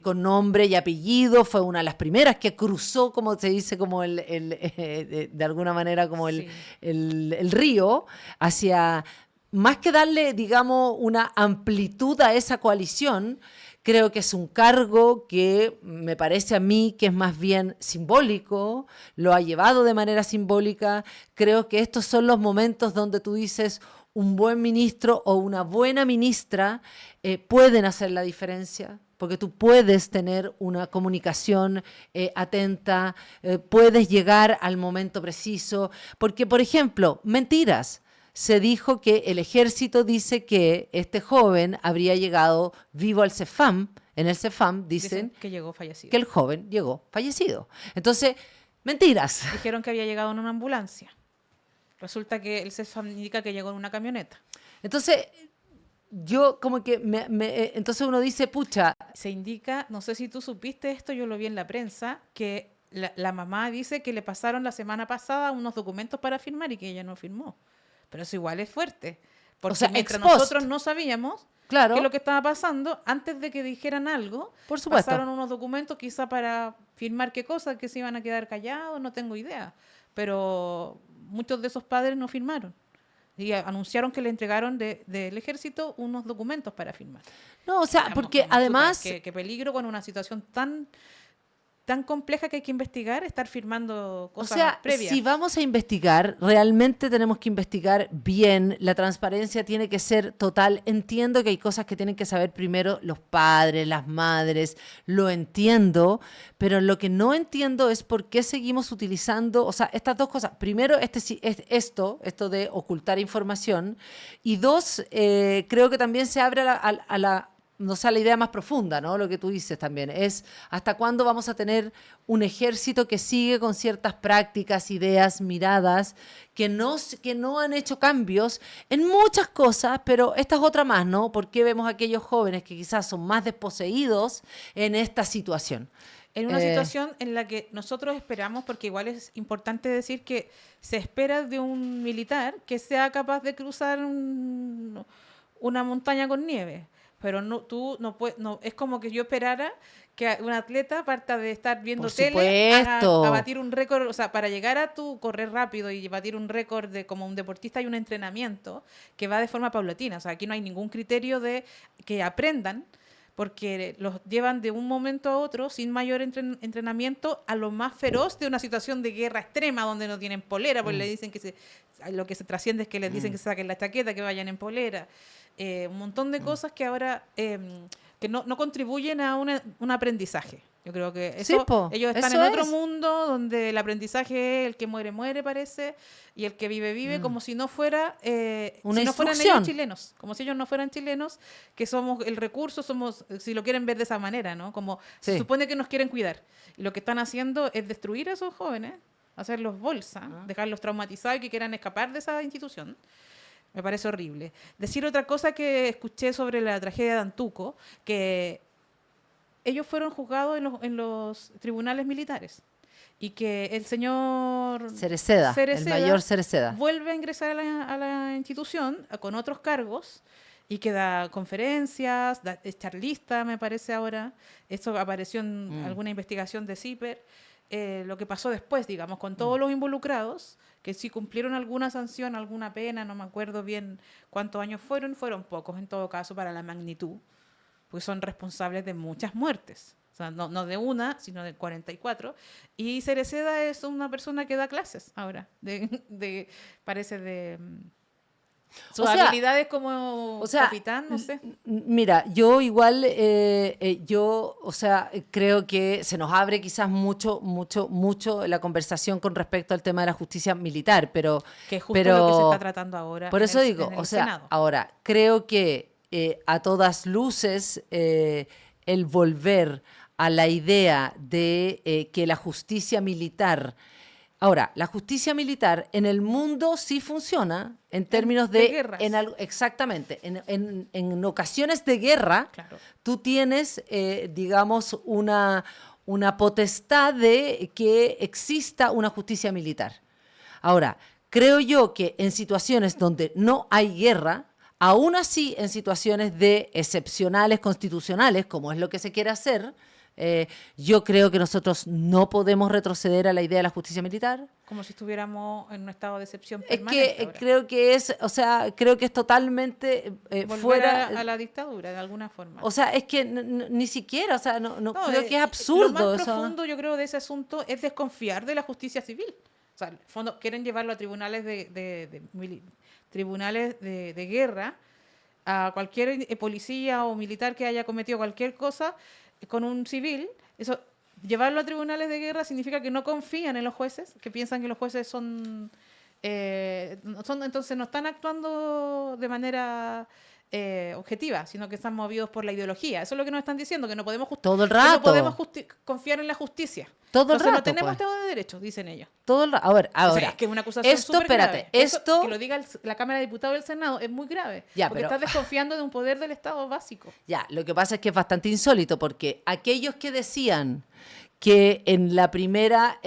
con nombre y apellido. Fue una de las primeras que cruzó, como se dice, como de alguna manera, como Sí. el río hacia... Más que darle, digamos, una amplitud a esa coalición, creo que es un cargo que me parece a mí que es más bien simbólico, lo ha llevado de manera simbólica. Creo que estos son los momentos donde tú dices un buen ministro o una buena ministra pueden hacer la diferencia, porque tú puedes tener una comunicación atenta, puedes llegar al momento preciso, porque, por ejemplo, mentiras. Se dijo que el ejército dice que este joven habría llegado vivo al CEFAM. En el CEFAM dicen que llegó fallecido. que el joven llegó fallecido. Entonces, mentiras. Dijeron que había llegado en una ambulancia. Resulta que el CEFAM indica que llegó en una camioneta. Entonces, yo como que entonces uno dice, pucha. Se indica, no sé si tú supiste esto, yo lo vi en la prensa, que la mamá dice que le pasaron la semana pasada unos documentos para firmar y que ella no firmó. Pero eso igual es fuerte. Porque O sea, mientras nosotros no sabíamos qué es lo que estaba pasando, antes de que dijeran algo, por supuesto, pasaron unos documentos quizá para firmar qué cosas, que se iban a quedar callados, no tengo idea. Pero muchos de esos padres no firmaron. Y anunciaron que le entregaron del ejército unos documentos para firmar. No, o sea, Digamos, porque además... Qué peligro con una situación tan compleja que hay que investigar, estar firmando cosas previas. Si vamos a investigar, realmente tenemos que investigar bien. La transparencia tiene que ser total. Entiendo que hay cosas que tienen que saber primero los padres, las madres, lo entiendo, pero lo que no entiendo es por qué seguimos utilizando, o sea, estas dos cosas. Primero, esto de ocultar información, y dos, creo que también se abre a la no sé, la idea más profunda, ¿no? Lo que tú dices también, es hasta cuándo vamos a tener un ejército que sigue con ciertas prácticas, ideas, miradas, que no han hecho cambios en muchas cosas, pero esta es otra más, ¿no? ¿Por qué vemos a aquellos jóvenes que quizás son más desposeídos en esta situación? En una situación en la que nosotros esperamos, porque igual es importante decir que se espera de un militar que sea capaz de cruzar una montaña con nieve. pero no, tú no puedes, no, es como que yo esperara que un atleta parta de estar viendo Por tele supuesto. a batir un récord, o sea, para llegar a tu correr rápido y batir un récord de como un deportista hay un entrenamiento que va de forma paulatina, o sea, aquí no hay ningún criterio de que aprendan porque los llevan de un momento a otro sin mayor entrenamiento a lo más feroz de una situación de guerra extrema donde no tienen polera, pues le dicen que lo que se trasciende es que les dicen que se saquen la chaqueta, que vayan en polera. Un montón de cosas que ahora que no contribuyen a un aprendizaje. Yo creo que Sí, eso, po, ellos están eso en otro es. mundo donde el aprendizaje es el que muere, muere, parece, y el que vive, vive, como si no fuera, Una si no fueran instrucción. ellos chilenos, como si ellos no fueran chilenos, que somos el recurso, somos, si lo quieren ver de esa manera, ¿no? Como se Sí. supone que nos quieren cuidar. Y lo que están haciendo es destruir a esos jóvenes, hacerlos bolsa, dejarlos traumatizados y que quieran escapar de esa institución. Me parece horrible. Decir otra cosa que escuché sobre la tragedia de Antuco, que ellos fueron juzgados en los tribunales militares y que el señor Cereceda, el mayor Cereceda. vuelve a ingresar a la institución con otros cargos y que da conferencias, es charlista, me parece ahora. Esto apareció en alguna investigación de CIPER. Lo que pasó después, digamos, con todos los involucrados, que si cumplieron alguna sanción, alguna pena, no me acuerdo bien cuántos años fueron pocos en todo caso para la magnitud, pues son responsables de muchas muertes. O sea, no de una, sino de 44. Y Cereceda es una persona que da clases ahora, parece de sus habilidades como capitán, no sé. Mira, yo igual, o sea, creo que se nos abre quizás mucho la conversación con respecto al tema de la justicia militar, pero... Que es justo lo que se está tratando ahora. Por eso digo, en el o sea, Senado. ahora, creo que a todas luces el volver a la idea de que la justicia militar... Ahora, la justicia militar en el mundo sí funciona en términos de guerras. Exactamente. En ocasiones de guerra, claro, tú tienes, digamos, una potestad de que exista una justicia militar. Ahora, creo yo que en situaciones donde no hay guerra, aún así en situaciones de excepcionales constitucionales, como es lo que se quiere hacer, yo creo que nosotros no podemos retroceder a la idea de la justicia militar. Como si estuviéramos en un estado de excepción Es permanente. que creo que es, o sea, creo que es totalmente fuera a la dictadura, de alguna forma. O sea, es que ni siquiera, o sea, no creo que es absurdo. Lo más eso. profundo, yo creo, de ese asunto es desconfiar de la justicia civil. O sea, en el fondo quieren llevarlo a tribunales tribunales de guerra, a cualquier policía o militar que haya cometido cualquier cosa con un civil. Eso, llevarlo a tribunales de guerra significa que no confían en los jueces, que piensan que los jueces entonces no están actuando de manera objetiva, sino que están movidos por la ideología. Eso es lo que nos están diciendo, que no podemos todo el rato. no podemos confiar en la justicia. Todo el rato, no tenemos pues. Estado de Derecho, dicen ellos. Todo el rato. Ahora, o sea, es que es una acusación súper grave. Que lo diga la Cámara de Diputados del Senado es muy grave. Porque estás desconfiando de un poder del Estado básico. Ya, lo que pasa es que es bastante insólito, porque aquellos que decían que en la primera,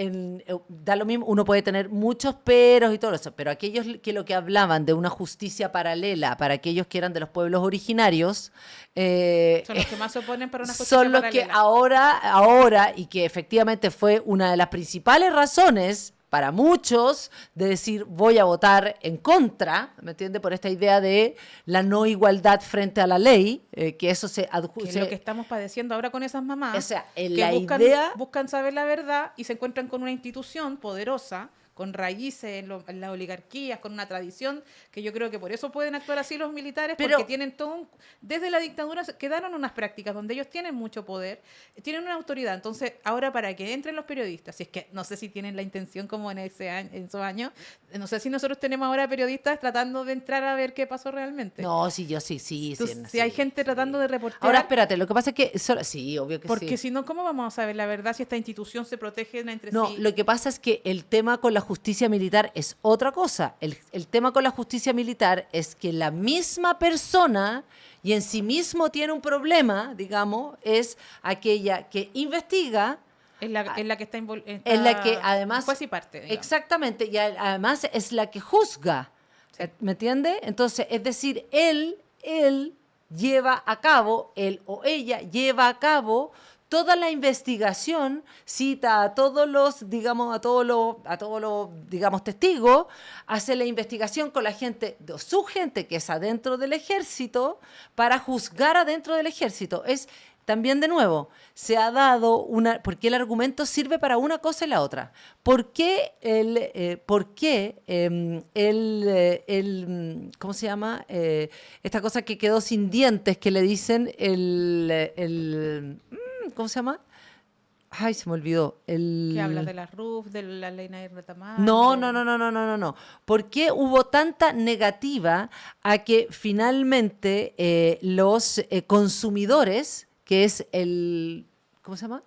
da lo mismo, uno puede tener muchos peros y todo eso, pero aquellos que lo que hablaban de una justicia paralela para aquellos que eran de los pueblos originarios... son los que más se oponen para una justicia paralela. Son los que ahora, y que efectivamente fue una de las principales razones para muchos de decir voy a votar en contra, ¿me entiende? Por esta idea de la no igualdad frente a la ley, que eso se que es lo que estamos padeciendo ahora con esas mamás, o sea, que buscan saber la verdad y se encuentran con una institución poderosa, con raíces en las oligarquías, con una tradición, que yo creo que por eso pueden actuar así los militares, porque tienen todo desde la dictadura quedaron unas prácticas donde ellos tienen mucho poder, tienen una autoridad. Entonces, ahora para que entren los periodistas, si es que no sé si tienen la intención como en esos años, no sé si nosotros tenemos ahora periodistas tratando de entrar a ver qué pasó realmente. No, sí, yo sí. Si hay gente tratando de reportear. Ahora, espérate, lo que pasa es que... sí, obvio que sí. Porque si no, ¿cómo vamos a saber la verdad si esta institución se protege entre sí? No, lo que pasa es que el tema con la justicia militar es otra cosa. El tema con la justicia militar es que la misma persona y en sí mismo tiene un problema, digamos, es aquella que investiga. Es la que está es la que además... Juez y parte. Digamos. Exactamente, y además es la que juzga. ¿Me entiende? Entonces, es decir, él lleva a cabo, él o ella lleva a cabo toda la investigación, cita a todos los, digamos, digamos, testigos, hace la investigación con la gente, su gente que es adentro del ejército, para juzgar adentro del ejército. Es también, de nuevo, se ha dado porque el argumento sirve para una cosa y la otra. ¿Por qué ¿cómo se llama? Esta cosa que quedó sin dientes, que le dicen ¿cómo se llama? Ay, se me olvidó. Que habla de la RUF, de la ley Nair Retamal. No. ¿Por qué hubo tanta negativa a que finalmente los consumidores, que es ¿cómo se llama?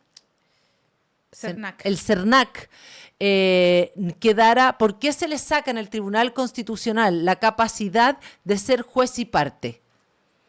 CERNAC. El CERNAC, ¿por qué se le saca en el Tribunal Constitucional la capacidad de ser juez y parte?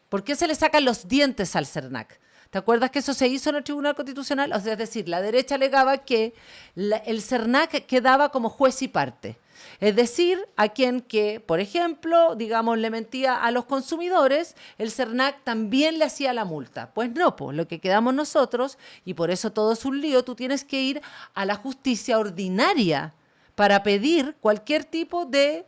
¿Por qué se le sacan los dientes al CERNAC? ¿Te acuerdas que eso se hizo en el Tribunal Constitucional? O sea, es decir, la derecha alegaba que el CERNAC quedaba como juez y parte. Es decir, a quien que, por ejemplo, digamos, le mentía a los consumidores, el CERNAC también le hacía la multa. Pues no, pues lo que quedamos nosotros, y por eso todo es un lío, tú tienes que ir a la justicia ordinaria para pedir cualquier tipo de,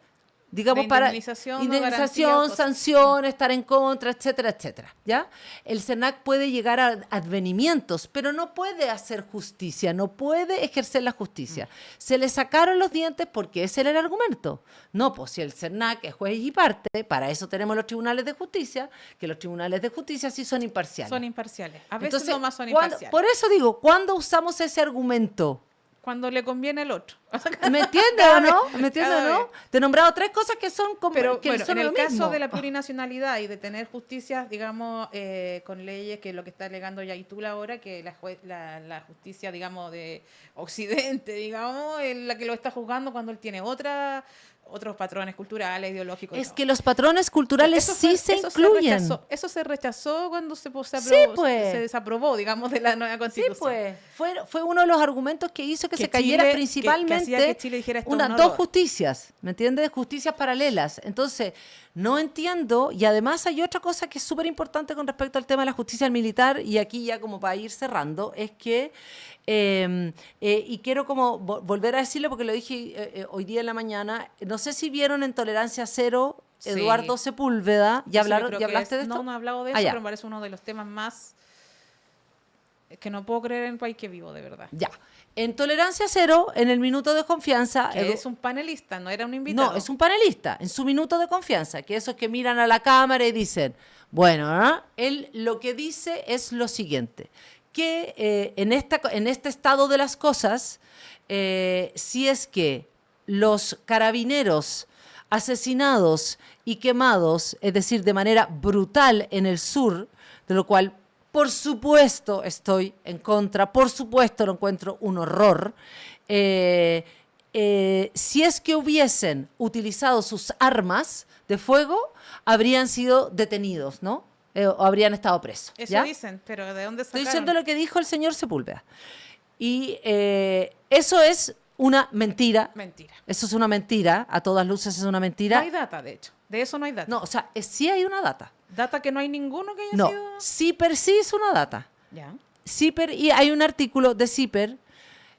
digamos, para indemnización, sanción, estar en contra, etcétera, etcétera, ¿ya? El CERNAC puede llegar a advenimientos, pero no puede hacer justicia, no puede ejercer la justicia. Se le sacaron los dientes porque ese era el argumento. No, pues si el CERNAC es juez y parte, para eso tenemos los tribunales de justicia, que los tribunales de justicia sí son imparciales. Son imparciales. A veces Entonces, nomás son imparciales. Por eso digo, ¿cuándo usamos ese argumento? Cuando le conviene al otro. ¿Me entiendes o no? ¿Me entiendes o no? Te he nombrado tres cosas que son como Pero que bueno, son en el lo caso mismo. de la plurinacionalidad y de tener justicias, digamos, con leyes, que es lo que está alegando Yaitul ahora, que la justicia, digamos, de Occidente, digamos, es la que lo está juzgando cuando él tiene otros patrones culturales, ideológicos. Es que los patrones culturales sí se incluyen. Eso se rechazó cuando se desaprobó, digamos, de la nueva Constitución. Sí, pues. Fue uno de los argumentos que hizo que se cayera Chile, principalmente que hacía que Chile dijera esto es un dos horror. justicias, ¿me entiendes? Justicias paralelas. Entonces, no entiendo, y además hay otra cosa que es súper importante con respecto al tema de la justicia militar, y aquí ya como para ir cerrando, es que, y quiero como volver a decirlo porque lo dije hoy día en la mañana, no sé si vieron en Tolerancia Cero, Sí. Eduardo Sepúlveda, ¿ya hablaste de esto? No he hablado de eso, pero me parece uno de los temas más que no puedo creer en el país que vivo, de verdad. Ya. En Tolerancia Cero, en el minuto de confianza... Que es un panelista, no era un invitado. No, es un panelista, en su minuto de confianza, que esos que miran a la cámara y dicen, bueno, ¿no? Él lo que dice es lo siguiente, que en este estado de las cosas, si es que los carabineros asesinados y quemados, es decir, de manera brutal en el sur, de lo cual por supuesto estoy en contra, por supuesto lo encuentro un horror, si es que hubiesen utilizado sus armas de fuego, habrían sido detenidos, ¿no? O habrían estado presos. Eso ¿ya? dicen, pero ¿de dónde sacaron? Estoy diciendo lo que dijo el señor Sepúlveda. Y eso es una mentira. Mentira. Eso es una mentira. A todas luces es una mentira. No hay data, de hecho. De eso no hay data. No, o sea, sí hay una data. Data que no hay ninguno que haya No, sido... CIPER sí es una data. Ya. CIPER, y hay un artículo de CIPER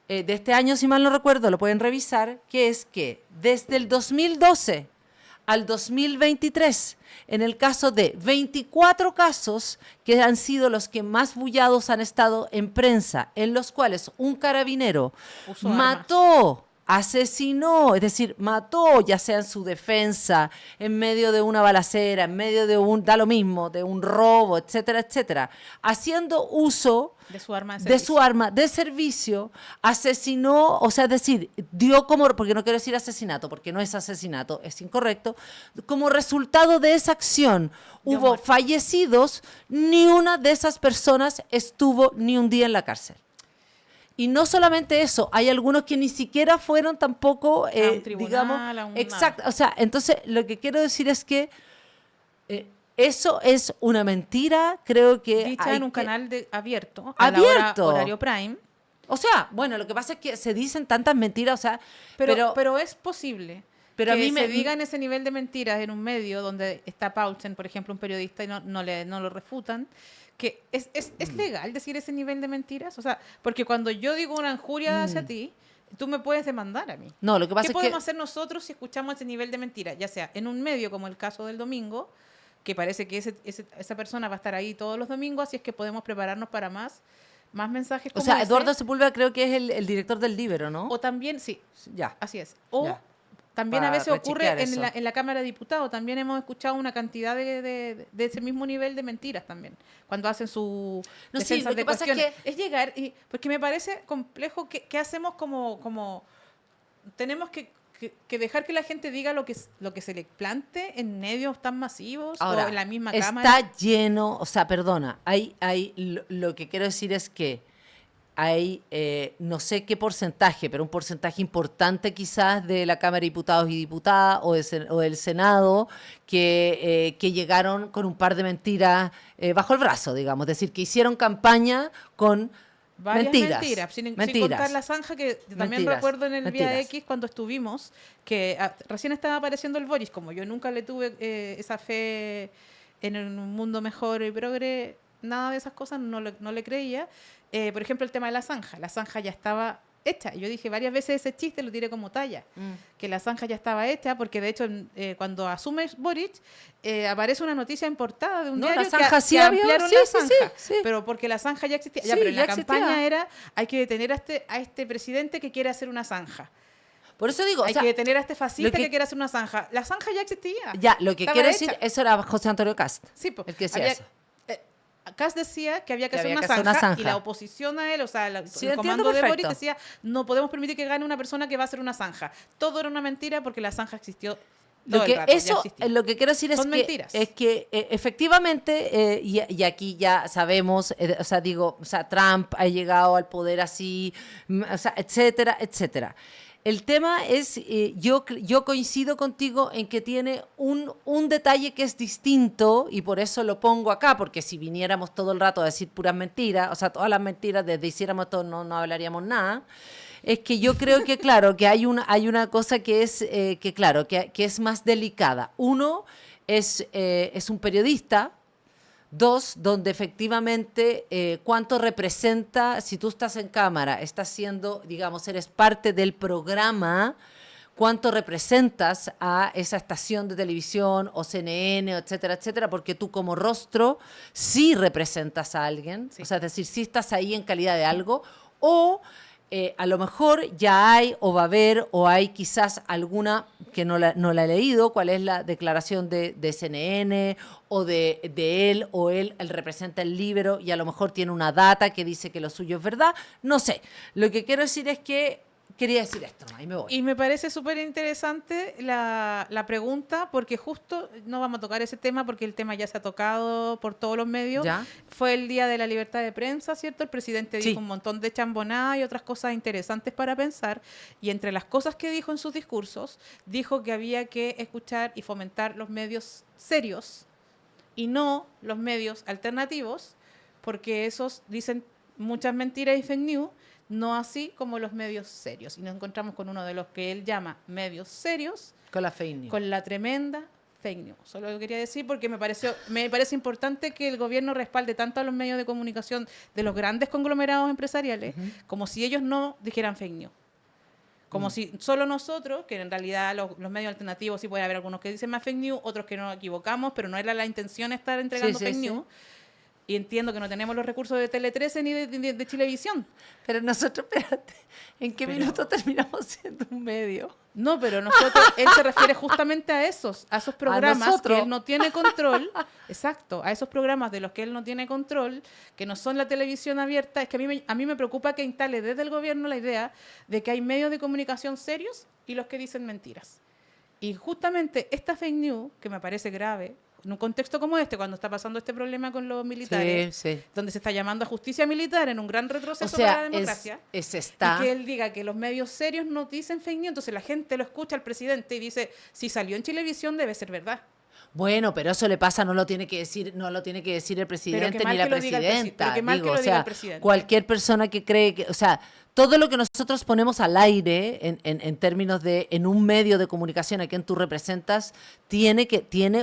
de este año, si mal no recuerdo, lo pueden revisar, que es que desde el 2012 al 2023, en el caso de 24 casos que han sido los que más bullados han estado en prensa, en los cuales un carabinero Usó mató, asesinó, es decir, mató, ya sea en su defensa, en medio de una balacera, en medio de da lo mismo, de un robo, etcétera, etcétera, haciendo uso De su arma de de servicio. su arma de servicio, asesinó, o sea, es decir, dio como, porque no quiero decir asesinato, porque no es asesinato, es incorrecto, como resultado de esa acción Dio hubo muerte. fallecidos, ni una de esas personas estuvo ni un día en la cárcel. Y no solamente eso, hay algunos que ni siquiera fueron tampoco, un tribunal, digamos, a un exacto, nada. o sea, entonces lo que quiero decir es que eso es una mentira, creo que Dicha hay en un que- canal ¡Abierto! abierto. A la hora horario prime. O sea, bueno, lo que pasa es que se dicen tantas mentiras, o sea, Pero es posible Pero a mí se digan ese nivel de mentiras en un medio donde está Paulsen, por ejemplo, un periodista, y no lo refutan, que es legal decir ese nivel de mentiras. O sea, porque cuando yo digo una injuria hacia ti, tú me puedes demandar a mí. No, lo que pasa ¿Qué es que... podemos hacer nosotros si escuchamos ese nivel de mentiras? Ya sea en un medio como el caso del domingo, que parece que esa persona va a estar ahí todos los domingos, así es que podemos prepararnos para más mensajes O como sea, ese. Eduardo Sepúlveda creo que es el director del Libero, ¿no? O también, sí, Ya. así es. O Ya. también a Para veces ocurre rechequear eso. en la Cámara de Diputados. También hemos escuchado una cantidad de ese mismo nivel de mentiras también. Cuando hacen su No, sí, defensa lo de que pasa es cuestiones. que- Es llegar, porque me parece complejo que hacemos como tenemos que dejar que la gente diga lo que se le plante en medios tan masivos Ahora, o en la misma está Cámara. lleno, o sea, perdona, lo que quiero decir es que hay, no sé qué porcentaje, pero un porcentaje importante quizás de la Cámara de Diputados y Diputadas o del Senado que llegaron con un par de mentiras bajo el brazo, digamos, es decir, que hicieron campaña con Varias mentiras, sin contar la zanja, que también Mentiras, recuerdo en el Vía mentiras. X cuando estuvimos, que recién estaba apareciendo el Boris, como yo nunca le tuve esa fe en un mundo mejor y progre, nada de esas cosas, no le creía. Por ejemplo, el tema de la zanja ya estaba hecha. Yo dije varias veces ese chiste, lo tiré como talla, que la zanja ya estaba hecha, porque de hecho cuando asume Boric, aparece una noticia en portada de un No, diario la zanja sí que había, ampliaron sí, la sí, zanja, sí. pero porque la zanja ya existía. Sí, Ya, pero en ya la campaña existía. era, hay que detener a este presidente que quiere hacer una zanja. Por eso digo, Hay o sea, que detener a este fascista lo que quiere hacer una zanja. La zanja ya existía. ya, lo que Estaba quiero hecha. decir, eso era José Antonio Cast, Sí, po. el que decía Había- eso. Kass decía que había que Que hacer había una que hacer una zanja, y zanja. la oposición a él, o sea, Sí, el entiendo comando de Boric perfecto. decía, no podemos permitir que gane una persona que va a hacer una zanja. Todo era una mentira porque la zanja existió todo Lo el que, rato, ya eso, existía. lo que quiero decir Son mentiras. es que efectivamente, y aquí ya sabemos, o sea, digo, o sea, Trump ha llegado al poder así, o sea, etcétera, etcétera. El tema es, yo coincido contigo en que tiene un detalle que es distinto y por eso lo pongo acá, porque si viniéramos todo el rato a decir puras mentiras, o sea, todas las mentiras, desde hiciéramos todo, no hablaríamos nada. Es que yo creo que, claro, que hay una cosa que es, que es más delicada. Uno, es un periodista. Dos, donde efectivamente cuánto representa, si tú estás en cámara, estás siendo, digamos, eres parte del programa, cuánto representas a esa estación de televisión o CNN, etcétera, etcétera, porque tú como rostro sí representas a alguien, Sí. o sea, es decir, sí estás ahí en calidad de algo, o a lo mejor ya hay o va a haber o hay quizás alguna que no la he leído, cuál es la declaración de CNN o de él o él representa el Libero y a lo mejor tiene una data que dice que lo suyo es verdad, no sé. Lo que quiero decir es que quería decir esto, ahí me voy. Y me parece súper interesante la pregunta, porque justo no vamos a tocar ese tema, porque el tema ya se ha tocado por todos los medios. ¿Ya? Fue el día de la libertad de prensa, ¿cierto? El presidente Sí. dijo un montón de chambonadas y otras cosas interesantes para pensar. Y entre las cosas que dijo en sus discursos, dijo que había que escuchar y fomentar los medios serios y no los medios alternativos, porque esos dicen muchas mentiras y fake news, no así como los medios serios. Y nos encontramos con uno de los que él llama medios serios, Con la fake news. con la tremenda fake news. Solo lo quería decir porque me parece importante que el gobierno respalde tanto a los medios de comunicación de los grandes conglomerados empresariales, como si ellos no dijeran fake news. Como si solo nosotros, que en realidad los medios alternativos sí puede haber algunos que dicen más fake news, otros que nos equivocamos, pero no era la intención estar entregando Sí, fake sí. news. Y entiendo que no tenemos los recursos de Tele 13 ni de Chilevisión. Pero nosotros, espérate, ¿en qué Pero- minuto terminamos siendo un medio? No, pero nosotros, él se refiere justamente a esos programas nosotros. que él no tiene control. Exacto, a esos programas de los que él no tiene control, que no son la televisión abierta. Es que a mí me preocupa que instale desde el gobierno la idea de que hay medios de comunicación serios y los que dicen mentiras. Y justamente esta fake news, que me parece grave, en un contexto como este, cuando está pasando este problema con los militares, Sí, sí. donde se está llamando a justicia militar en un gran O retroceso sea, para la democracia. está... Y que él diga que los medios serios no dicen fake news, entonces la gente lo escucha al presidente y dice, si salió en Chilevisión debe ser verdad. Bueno, pero eso le pasa, no lo tiene que decir el presidente ni la presidenta. Pero que mal que Digo, lo o diga sea, el presidente. cualquier persona que cree que, o sea, todo lo que nosotros ponemos al aire en términos de, en un medio de comunicación a quien tú representas, tiene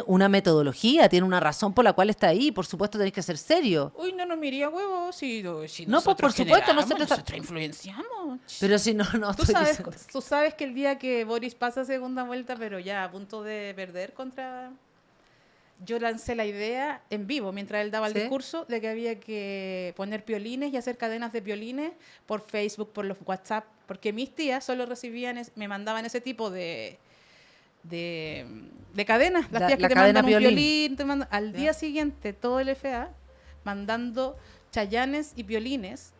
una metodología, tiene una razón por la cual está ahí. Por supuesto, tenés que ser serio. Uy, no nos miría huevo si No, pues nosotros por supuesto, generamos, nosotros influenciamos. Pero si no, Tú estoy sabes, diciendo. tú sabes que el día que Boris pasa segunda vuelta, pero ya a punto de perder contra... Yo lancé la idea en vivo, mientras él daba el ¿Sí? discurso, de que había que poner piolines y hacer cadenas de piolines por Facebook, por los WhatsApp, porque mis tías solo recibían, me mandaban ese tipo de cadenas. Las tías que la te cadena mandan un piolín. piolín, al Ya. día siguiente todo el FA mandando chayanes y piolines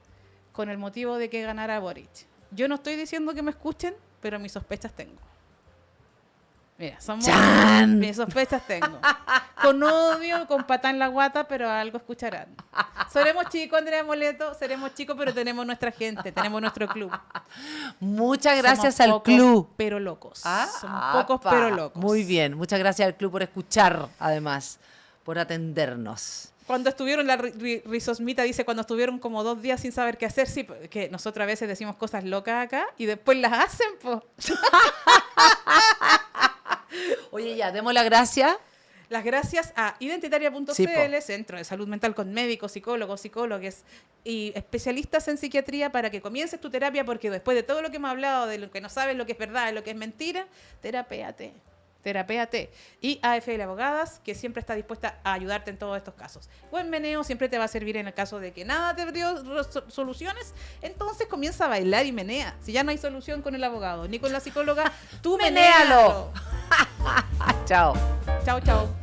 con el motivo de que ganara Boric. Yo no estoy diciendo que me escuchen, pero mis sospechas tengo. Mira, ¡Chan! mis sospechas tengo. Con odio, con patá en la guata, pero algo escucharán. Seremos chicos, Andrea Moleto, seremos chicos, pero tenemos nuestra gente, tenemos nuestro club. Muchas gracias Somos al pocos, club. pero locos. Somos pocos, apa. pero locos. Muy bien, muchas gracias al club por escuchar, además, por atendernos. Cuando estuvieron, la Rizosmita dice, cuando estuvieron como 2 días sin saber qué hacer, sí, que nosotros a veces decimos cosas locas acá y después las hacen, pues. Oye, ya, demos las gracias. Las gracias a identitaria.cl, Sí, po. Centro de Salud Mental con médicos, psicólogos, psicólogas y especialistas en psiquiatría para que comiences tu terapia, porque después de todo lo que hemos hablado, de lo que no sabes, lo que es verdad, de lo que es mentira, terapéate. Y AFL Abogadas, que siempre está dispuesta a ayudarte en todos estos casos. Buen meneo siempre te va a servir en el caso de que nada te dio soluciones, entonces comienza a bailar y menea. Si ya no hay solución con el abogado ni con la psicóloga, tú Menéalo. menéalo. Chao. Chao, chao.